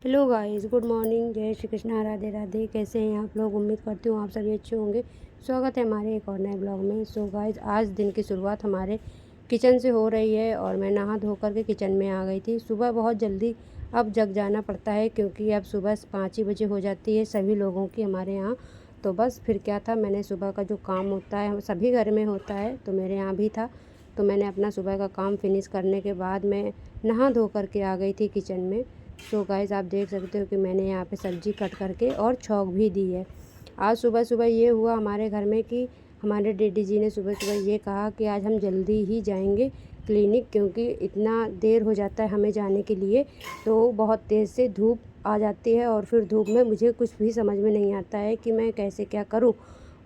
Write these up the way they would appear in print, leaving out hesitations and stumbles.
Hello guys, good morning. जय श्री कृष्णा, राधे राधे। कैसे हैं आप लोग? उम्मीद करती हूँ आप सभी अच्छे होंगे। स्वागत है हमारे एक और नए ब्लॉग में। सो गाइस, आज दिन की शुरुआत हमारे किचन से हो रही है और मैं नहा धो कर के किचन में आ गई थी। सुबह बहुत जल्दी अब जग जाना पड़ता है क्योंकि अब सुबह 5 ही बजे हो जाती है सभी लोगों की हमारे यहाँ। तो बस फिर क्या था, मैंने सुबह का जो काम होता है सभी घर में होता है तो मेरे यहाँ भी था। तो मैंने अपना सुबह का काम फिनिश करने के बाद मैं नहा धो कर के आ गई थी किचन में। सो गाइस, आप देख सकते हो कि मैंने यहाँ पे सब्ज़ी कट करके और छौंक भी दी है। आज सुबह सुबह ये हुआ हमारे घर में कि हमारे डैडी जी ने सुबह सुबह ये कहा कि आज हम जल्दी ही जाएंगे क्लिनिक, क्योंकि इतना देर हो जाता है हमें जाने के लिए। तो बहुत तेज़ से धूप आ जाती है और फिर धूप में मुझे कुछ भी समझ में नहीं आता है कि मैं कैसे क्या करूँ।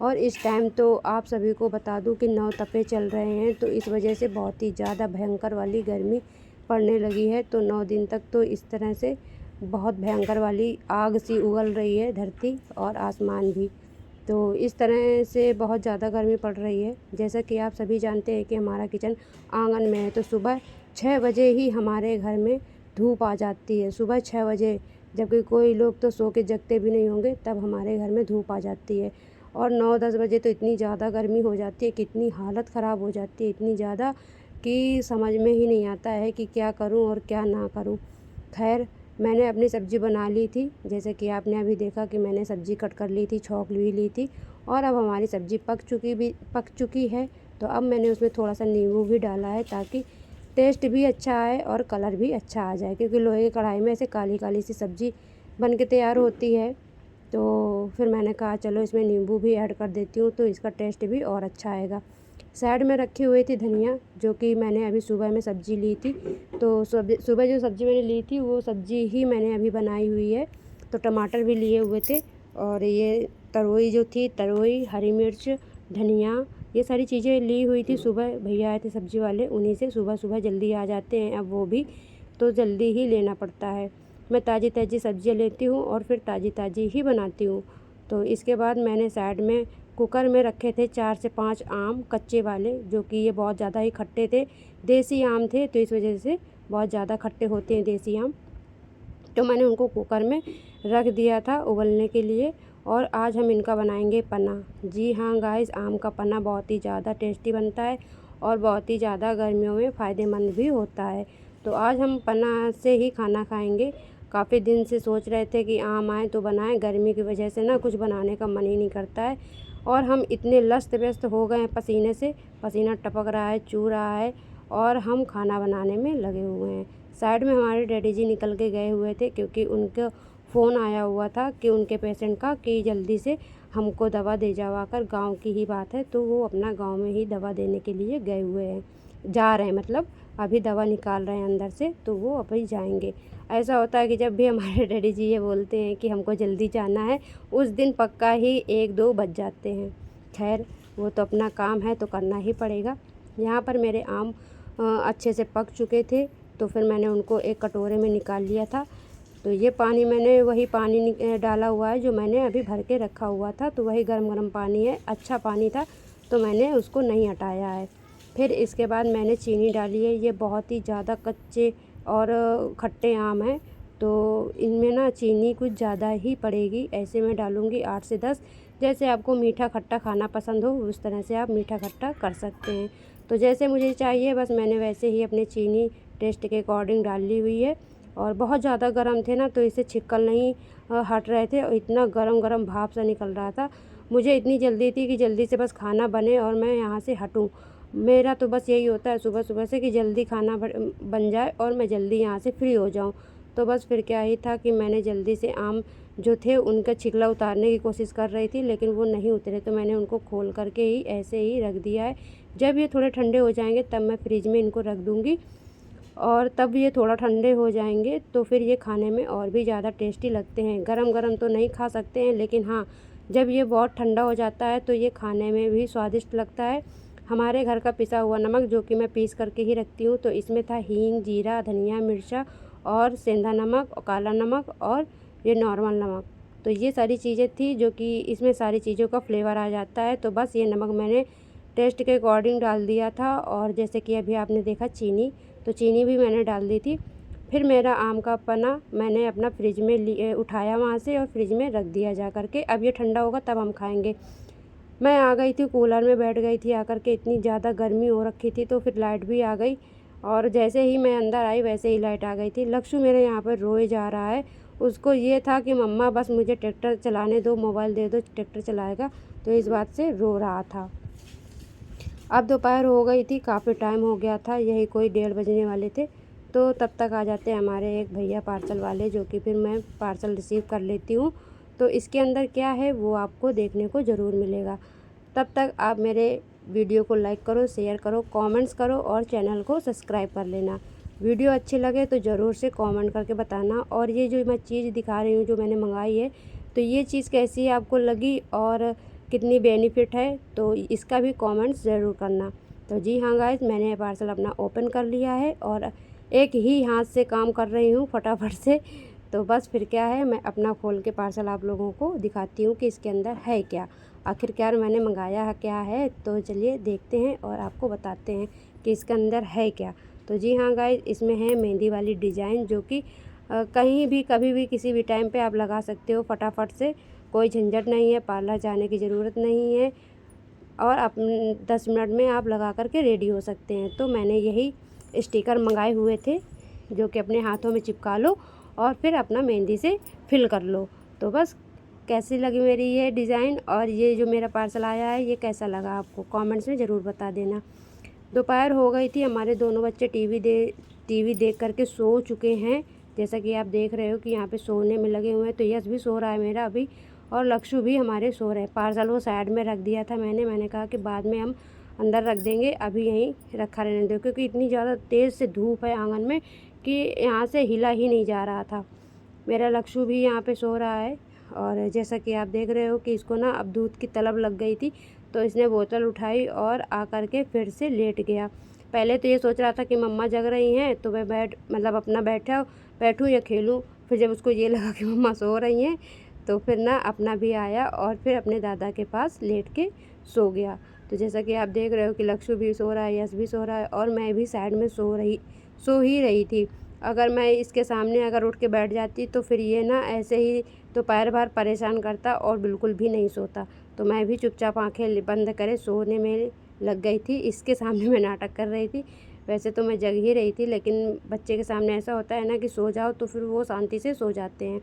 और इस टाइम तो आप सभी को बता दूं कि 9 तपे चल रहे हैं, तो इस वजह से बहुत ही ज़्यादा भयंकर वाली गर्मी पड़ने लगी है। तो 9 दिन तक तो इस तरह से बहुत भयंकर वाली आग सी उगल रही है धरती और आसमान भी। तो इस तरह से बहुत ज़्यादा गर्मी पड़ रही है। जैसा कि आप सभी जानते हैं कि हमारा किचन आंगन में है, तो सुबह 6 बजे ही हमारे घर में धूप आ जाती है। सुबह 6 बजे, जबकि कोई लोग तो सो के जगते भी नहीं होंगे, तब हमारे घर में धूप आ जाती है। और 9-10 बजे तो इतनी ज़्यादा गर्मी हो जाती है कि इतनी हालत ख़राब हो जाती है, इतनी ज़्यादा कि समझ में ही नहीं आता है कि क्या करूं और क्या ना करूं। खैर, मैंने अपनी सब्ज़ी बना ली थी, जैसे कि आपने अभी देखा कि मैंने सब्ज़ी कट कर ली थी, छौंक भी ली थी। और अब हमारी सब्ज़ी पक चुकी है। तो अब मैंने उसमें थोड़ा सा नींबू भी डाला है ताकि टेस्ट भी अच्छा आए और कलर भी अच्छा आ जाए, क्योंकि लोहे की कढ़ाई में ऐसे काली काली सी सब्ज़ी बन के तैयार होती है। तो फिर मैंने कहा चलो इसमें नींबू भी ऐड कर देती हूँ तो इसका टेस्ट भी और अच्छा आएगा। साइड में रखी हुई थी धनिया, जो कि मैंने अभी सुबह में सब्ज़ी ली थी। तो सुबह जो सब्ज़ी मैंने ली थी वो सब्ज़ी ही मैंने अभी बनाई हुई है। तो टमाटर भी लिए हुए थे और ये तरोई जो थी, तरोई, हरी मिर्च, धनिया, ये सारी चीज़ें ली हुई थी। सुबह भैया आए थे सब्ज़ी वाले, उन्हीं से सुबह सुबह जल्दी आ जाते हैं अब वो भी, तो जल्दी ही लेना पड़ता है। मैं ताज़ी ताज़ी सब्ज़ियाँ लेती हूँ और फिर ताज़ी ताज़ी ही बनाती हूँ। तो इसके बाद मैंने साइड में कुकर में रखे थे 4 से 5 आम कच्चे वाले, जो कि ये बहुत ज़्यादा ही खट्टे थे। देसी आम थे तो इस वजह से बहुत ज़्यादा खट्टे होते हैं देसी आम। तो मैंने उनको कुकर में रख दिया था उबलने के लिए। और आज हम इनका बनाएंगे पन्ना। जी हाँ गाइस, आम का पन्ना बहुत ही ज़्यादा टेस्टी बनता है और बहुत ही ज़्यादा गर्मियों में फ़ायदेमंद भी होता है। तो आज हम पन्ना से ही खाना खाएंगे। काफ़ी दिन से सोच रहे थे कि आम आए तो बनाएं, गर्मी की वजह से ना कुछ बनाने का मन ही नहीं करता है। और हम इतने लस्त व्यस्त हो गए हैं पसीने से, पसीना टपक रहा है, चू रहा है, और हम खाना बनाने में लगे हुए हैं। साइड में हमारे डैडी जी निकल के गए हुए थे क्योंकि उनका फ़ोन आया हुआ था कि उनके पेशेंट का कि जल्दी से हमको दवा दे जावा कर। गाँव की ही बात है, तो वो अपना गाँव में ही दवा देने के लिए गए हुए हैं, जा रहे हैं, मतलब अभी दवा निकाल रहे हैं अंदर से, तो वो अभी जाएंगे। ऐसा होता है कि जब भी हमारे डैडी जी ये बोलते हैं कि हमको जल्दी जाना है, उस दिन पक्का ही 1-2 बज जाते हैं। खैर, वो तो अपना काम है तो करना ही पड़ेगा। यहाँ पर मेरे आम अच्छे से पक चुके थे, तो फिर मैंने उनको एक कटोरे में निकाल लिया था। तो ये पानी मैंने वही पानी डाला हुआ है जो मैंने अभी भर के रखा हुआ था, तो वही गरम गरम पानी है, अच्छा पानी था, तो मैंने उसको नहीं हटाया है। फिर इसके बाद मैंने चीनी डाली है। ये बहुत ही ज़्यादा कच्चे और खट्टे आम हैं, तो इनमें ना चीनी कुछ ज़्यादा ही पड़ेगी। ऐसे मैं डालूँगी 8 से 10। जैसे आपको मीठा खट्टा खाना पसंद हो उस तरह से आप मीठा खट्टा कर सकते हैं। तो जैसे मुझे चाहिए बस मैंने वैसे ही अपने चीनी टेस्ट के अकॉर्डिंग डाल ली हुई है। और बहुत ज़्यादा गर्म थे ना, तो इससे छिक्कल नहीं हट रहे थे और इतना गरम गरम भाप सा निकल रहा था। मुझे इतनी जल्दी थी कि जल्दी से बस खाना बने और मैं यहाँ से हटूँ। मेरा तो बस यही होता है सुबह सुबह से कि जल्दी खाना बन जाए और मैं जल्दी यहाँ से फ्री हो जाऊँ। तो बस फिर क्या ही था कि मैंने जल्दी से आम जो थे उनका छिकला उतारने की कोशिश कर रही थी, लेकिन वो नहीं उतरे, तो मैंने उनको खोल करके ही ऐसे ही रख दिया है। जब ये थोड़े ठंडे हो जाएंगे तब मैं फ्रिज में इनको रख दूँगी, और तब ये थोड़ा ठंडे हो जाएंगे तो फिर ये खाने में और भी ज़्यादा टेस्टी लगते हैं। गरम गरम तो नहीं खा सकते हैं, लेकिन हाँ, जब ये बहुत ठंडा हो जाता है तो ये खाने में भी स्वादिष्ट लगता है। हमारे घर का पिसा हुआ नमक, जो कि मैं पीस करके ही रखती हूँ, तो इसमें था हींग, जीरा, धनिया, मिर्चा और सेंधा नमक और काला नमक और ये नॉर्मल नमक। तो ये सारी चीज़ें थी जो कि इसमें सारी चीज़ों का फ्लेवर आ जाता है। तो बस ये नमक मैंने टेस्ट के अकॉर्डिंग डाल दिया था। और जैसे कि अभी आपने देखा चीनी, तो चीनी भी मैंने डाल दी थी। फिर मेरा आम का पन्ना मैंने अपना फ्रिज में उठाया वहाँ से और फ्रिज में रख दिया जा कर के। अब ये ठंडा होगा तब हम खाएंगे। मैं आ गई थी, कूलर में बैठ गई थी आकर के। इतनी ज़्यादा गर्मी हो रखी थी, तो फिर लाइट भी आ गई और जैसे ही मैं अंदर आई वैसे ही लाइट आ गई थी। लक्ष्य मेरे यहाँ पर रोए जा रहा है। उसको ये था कि मम्मा बस मुझे ट्रैक्टर चलाने दो, मोबाइल दे दो, ट्रैक्टर चलाएगा, तो इस बात से रो रहा था। अब दोपहर हो गई थी, काफ़ी टाइम हो गया था, यही कोई 1:30 बजने वाले थे। तो तब तक आ जाते हैं हमारे एक भैया पार्सल वाले, जो कि फिर मैं पार्सल रिसीव कर लेती हूँ। तो इसके अंदर क्या है वो आपको देखने को ज़रूर मिलेगा। तब तक आप मेरे वीडियो को लाइक करो, शेयर करो, कमेंट्स करो और चैनल को सब्सक्राइब कर लेना। वीडियो अच्छी लगे तो ज़रूर से कमेंट करके बताना। और ये जो मैं चीज़ दिखा रही हूँ जो मैंने मंगाई है, तो ये चीज़ कैसी आपको लगी और कितनी बेनिफिट है, तो इसका भी कमेंट्स ज़रूर करना। तो जी हाँ गाइस, मैंने पार्सल अपना ओपन कर लिया है और एक ही हाथ से काम कर रही हूँ फटाफट से। तो बस फिर क्या है, मैं अपना खोल के पार्सल आप लोगों को दिखाती हूँ कि इसके अंदर है क्या, आखिरकार मैंने मंगाया है क्या है। तो चलिए देखते हैं और आपको बताते हैं कि इसके अंदर है क्या। तो जी हाँ गाइस, इसमें है मेहंदी वाली डिज़ाइन, जो कि कहीं भी कभी भी किसी भी टाइम पे आप लगा सकते हो फटाफट से। कोई झंझट नहीं है, पार्लर जाने की ज़रूरत नहीं है और आप 10 मिनट में आप लगा करके रेडी हो सकते हैं। तो मैंने यही स्टिकर मंगाए हुए थे, जो कि अपने हाथों में चिपका लो और फिर अपना मेहंदी से फिल कर लो। तो बस कैसी लगी मेरी ये डिज़ाइन और ये जो मेरा पार्सल आया है ये कैसा लगा आपको, कमेंट्स में ज़रूर बता देना। दोपहर हो गई थी, हमारे दोनों बच्चे टीवी देख करके सो चुके हैं। जैसा कि आप देख रहे हो कि यहाँ पे सोने में लगे हुए हैं। तो यश भी सो रहा है मेरा अभी, और लक्ष्य भी हमारे सो रहे हैं। पार्सल वो साइड में रख दिया था मैंने कहा कि बाद में हम अंदर रख देंगे, अभी यहीं रखा रहने दो, क्योंकि इतनी ज़्यादा तेज़ से धूप है आंगन में कि यहाँ से हिला ही नहीं जा रहा था। मेरा लक्ष्य भी यहाँ पे सो रहा है। और जैसा कि आप देख रहे हो कि इसको ना अब दूध की तलब लग गई थी, तो इसने बोतल उठाई और आकर के फिर से लेट गया। पहले तो ये सोच रहा था कि मम्मा जग रही हैं तो मैं अपना बैठूँ या खेलूँ। फिर जब उसको ये लगा कि मम्मा सो रही हैं, तो फिर ना अपना भी आया और फिर अपने दादा के पास लेट के सो गया। तो जैसा कि आप देख रहे हो कि लक्ष्य भी सो रहा है, यश भी सो रहा है और मैं भी साइड में सो ही रही थी। अगर मैं इसके सामने अगर उठ के बैठ जाती तो फिर ये ना ऐसे ही दोपहर भर परेशान करता और बिल्कुल भी नहीं सोता। तो मैं भी चुपचाप आंखें बंद करे सोने में लग गई थी। इसके सामने मैं नाटक कर रही थी। वैसे तो मैं जग ही रही थी, लेकिन बच्चे के सामने ऐसा होता है ना कि सो जाओ तो फिर वो शांति से सो जाते हैं।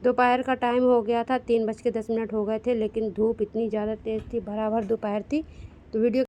दोपहर का टाइम हो गया था, 3:10 हो गए थे, लेकिन धूप इतनी ज़्यादा तेज़ थी, बराबर दोपहर थी। तो वीडियो